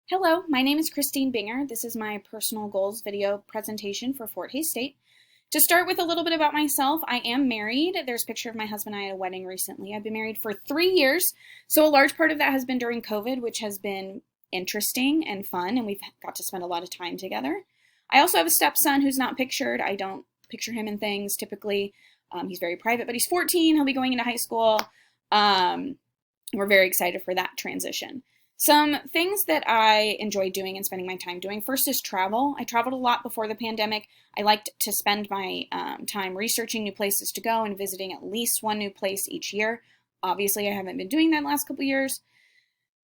Hello, my name is Christine Binger. This is my personal goals video presentation for Fort Hays State. To start with a little bit about myself, I am married. There's a picture of my husband and I at a wedding recently. I've been married for 3 years, so a large part of that has been during COVID, which has been interesting and fun, and we've got to spend a lot of time together. I also have a stepson who's not pictured. I don't picture him in things typically. He's very private, but he's 14. He'll be going into high school. We're very excited for that transition. Some things that I enjoy doing and spending my time doing. First is travel. I traveled a lot before the pandemic. I liked to spend my time researching new places to go and visiting at least one new place each year. Obviously, I haven't been doing that the last couple years,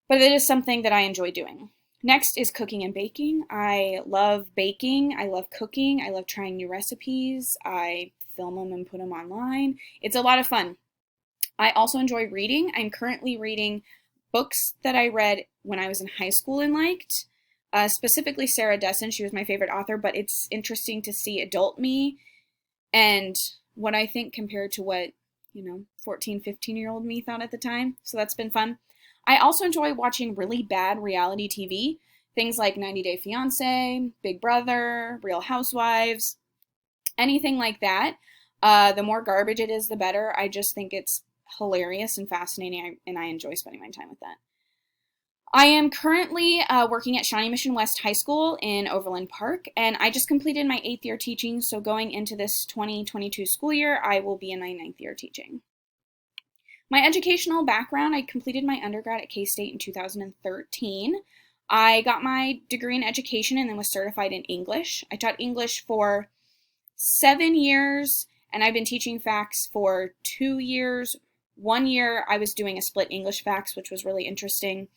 but it is something that I enjoy doing. Next is cooking and baking. I love baking. I love cooking. I love trying new recipes. I film them and put them online. It's a lot of fun. I also enjoy reading. I'm currently reading books that I read when I was in high school and liked, specifically Sarah Dessen. She was my favorite author, but it's interesting to see adult me and what I think compared to what, 14, 15-year-old me thought at the time. So that's been fun. I also enjoy watching really bad reality TV, things like 90 Day Fiancé, Big Brother, Real Housewives, anything like that. The more garbage it is, the better. I just think it's hilarious and fascinating, and I enjoy spending my time with that. I am currently working at Shawnee Mission West High School in Overland Park, and I just completed my 8th year teaching, so going into this 2022 school year, I will be in my 9th year teaching. My educational background, I completed my undergrad at K-State in 2013. I got my degree in education and then was certified in English. I taught English for 7 years, and I've been teaching FACS for 2 years. 1 year I was doing a split English FACS, which was really interesting.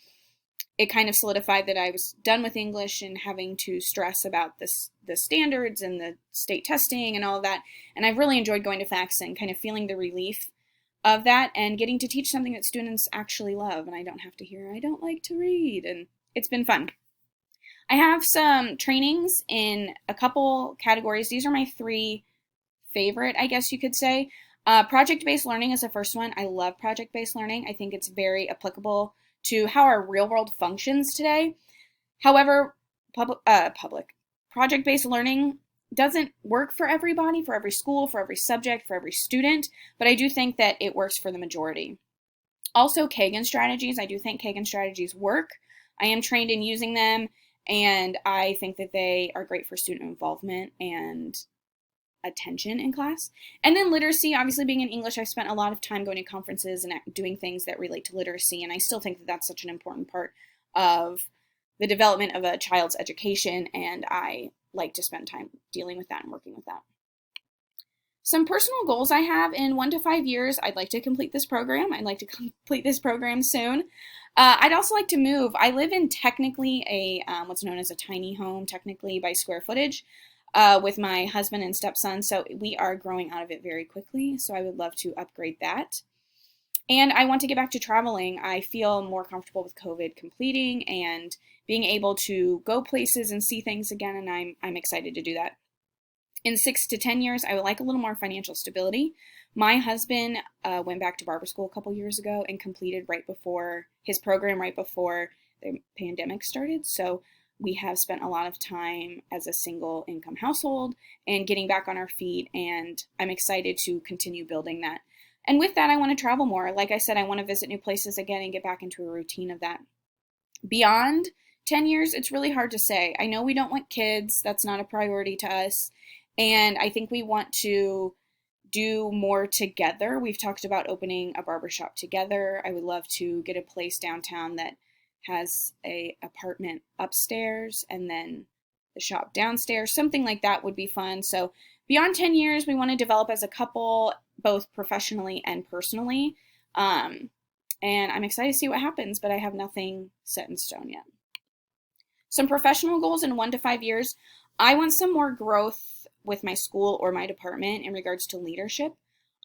It kind of solidified that I was done with English and having to stress about the standards and the state testing and all of that. And I've really enjoyed going to FACS and kind of feeling the relief of that and getting to teach something that students actually love, and I don't have to hear, I don't like to read, and it's been fun. I have some trainings in a couple categories. These are my 3 favorite, I guess you could say. Project-based learning is the first one. I love project-based learning. I think it's very applicable to how our real world functions today. However, project-based learning doesn't work for everybody, for every school, for every subject, for every student, but I do think that it works for the majority. Also, Kagan strategies. I do think Kagan strategies work. I am trained in using them, and I think that they are great for student involvement and attention in class. And then literacy, obviously being in English, I've spent a lot of time going to conferences and doing things that relate to literacy, and I still think that that's such an important part of the development of a child's education, and I like to spend time dealing with that and working with that. Some personal goals I have in 1 to 5 years, I'd like to complete this program. I'd like to complete this program soon. I'd also like to move. I live in technically a what's known as a tiny home, technically by square footage, with my husband and stepson, so we are growing out of it very quickly, so I would love to upgrade that. And I want to get back to traveling. I feel more comfortable with COVID completing and being able to go places and see things again, and I'm excited to do that. In 6 to 10 years, I would like a little more financial stability. My husband went back to barber school a couple years ago and completed right before his program, right before the pandemic started, so we have spent a lot of time as a single income household and getting back on our feet, and I'm excited to continue building that. And with that, I want to travel more. Like I said, I want to visit new places again and get back into a routine of that. Beyond 10 years, it's really hard to say. I know we don't want kids. That's not a priority to us. And I think we want to do more together. We've talked about opening a barbershop together. I would love to get a place downtown that has a apartment upstairs and then the shop downstairs. Something like that would be fun. So beyond 10 years, we want to develop as a couple, both professionally and personally. And I'm excited to see what happens, but I have nothing set in stone yet. Some professional goals in 1 to 5 years. I want some more growth with my school or my department in regards to leadership.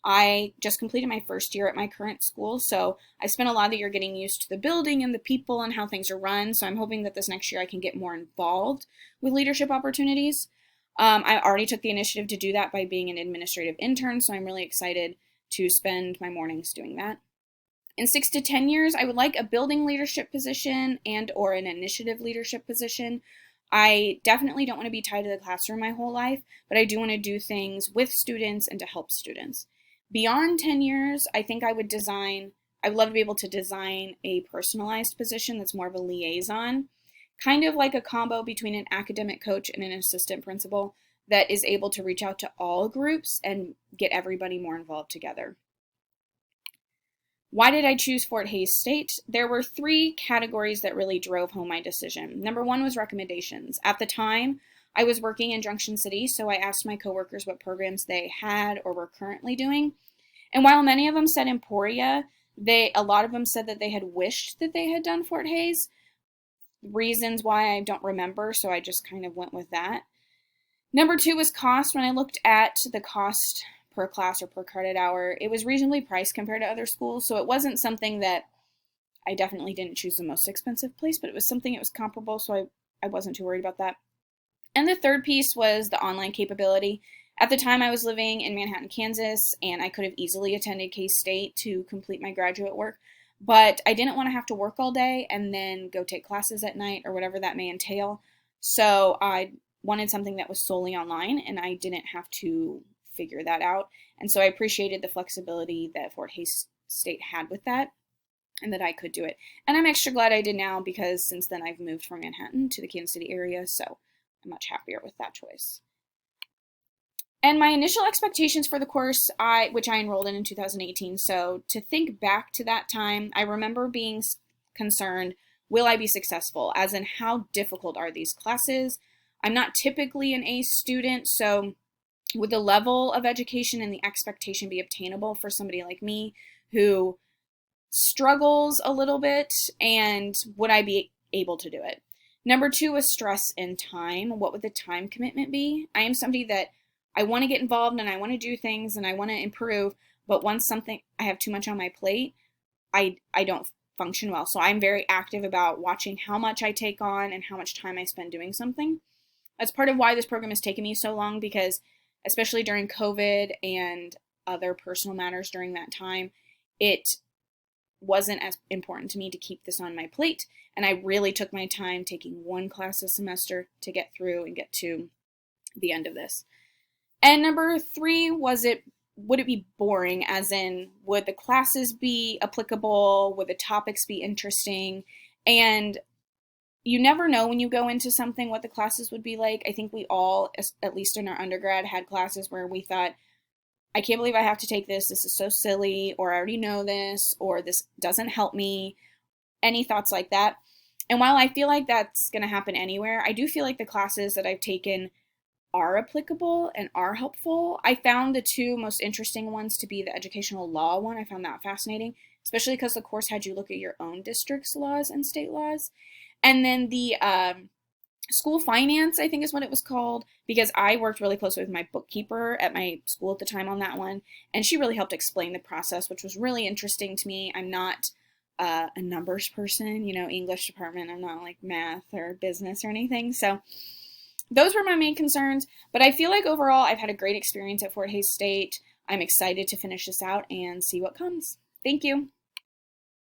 I just completed my first year at my current school, so I spent a lot of the year getting used to the building and the people and how things are run, so I'm hoping that this next year I can get more involved with leadership opportunities. I already took the initiative to do that by being an administrative intern, so I'm really excited to spend my mornings doing that. In 6 to 10 years, I would like a building leadership position and or an initiative leadership position. I definitely don't want to be tied to the classroom my whole life, but I do want to do things with students and to help students. Beyond 10 years, I think I would love to be able to design a personalized position that's more of a liaison, kind of like a combo between an academic coach and an assistant principal that is able to reach out to all groups and get everybody more involved together. Why did I choose Fort Hays State? There were 3 categories that really drove home my decision. Number 1 was recommendations. At the time, I was working in Junction City, so I asked my coworkers what programs they had or were currently doing. And while many of them said Emporia, a lot of them said that they had wished that they had done Fort Hays. Reasons why I don't remember, so I just kind of went with that. Number 2 was cost. When I looked at the cost per class or per credit hour, it was reasonably priced compared to other schools, so it wasn't something that I definitely didn't choose the most expensive place, but it was something that was comparable, so I wasn't too worried about that. And the third piece was the online capability. At the time, I was living in Manhattan, Kansas, and I could have easily attended K-State to complete my graduate work, but I didn't want to have to work all day and then go take classes at night or whatever that may entail. So I wanted something that was solely online, and I didn't have to figure that out. And so I appreciated the flexibility that Fort Hays State had with that and that I could do it. And I'm extra glad I did now because since then I've moved from Manhattan to the Kansas City area, so I'm much happier with that choice. And my initial expectations for the course, which I enrolled in 2018, so to think back to that time, I remember being concerned, will I be successful? As in, how difficult are these classes? I'm not typically an A student, so would the level of education and the expectation be obtainable for somebody like me who struggles a little bit, and would I be able to do it? Number 2 is stress and time. What would the time commitment be? I am somebody that I want to get involved and I want to do things and I want to improve, but once I have too much on my plate, I don't function well. So I'm very active about watching how much I take on and how much time I spend doing something. That's part of why this program has taken me so long, because especially during COVID and other personal matters during that time, it wasn't as important to me to keep this on my plate. And I really took my time taking 1 class a semester to get through and get to the end of this. And number 3, would it be boring? As in, would the classes be applicable? Would the topics be interesting? And you never know when you go into something what the classes would be like. I think we all, at least in our undergrad, had classes where we thought, I can't believe I have to take this. This is so silly, or I already know this, or this doesn't help me. Any thoughts like that? And while I feel like that's going to happen anywhere, I do feel like the classes that I've taken are applicable and are helpful. I found the 2 most interesting ones to be the educational law one. I found that fascinating, especially because the course had you look at your own district's laws and state laws. And then the school finance, I think is what it was called, because I worked really closely with my bookkeeper at my school at the time on that one, and she really helped explain the process, which was really interesting to me. I'm not a numbers person, English department. I'm not like math or business or anything. So those were my main concerns, but I feel like overall I've had a great experience at Fort Hays State. I'm excited to finish this out and see what comes. Thank you.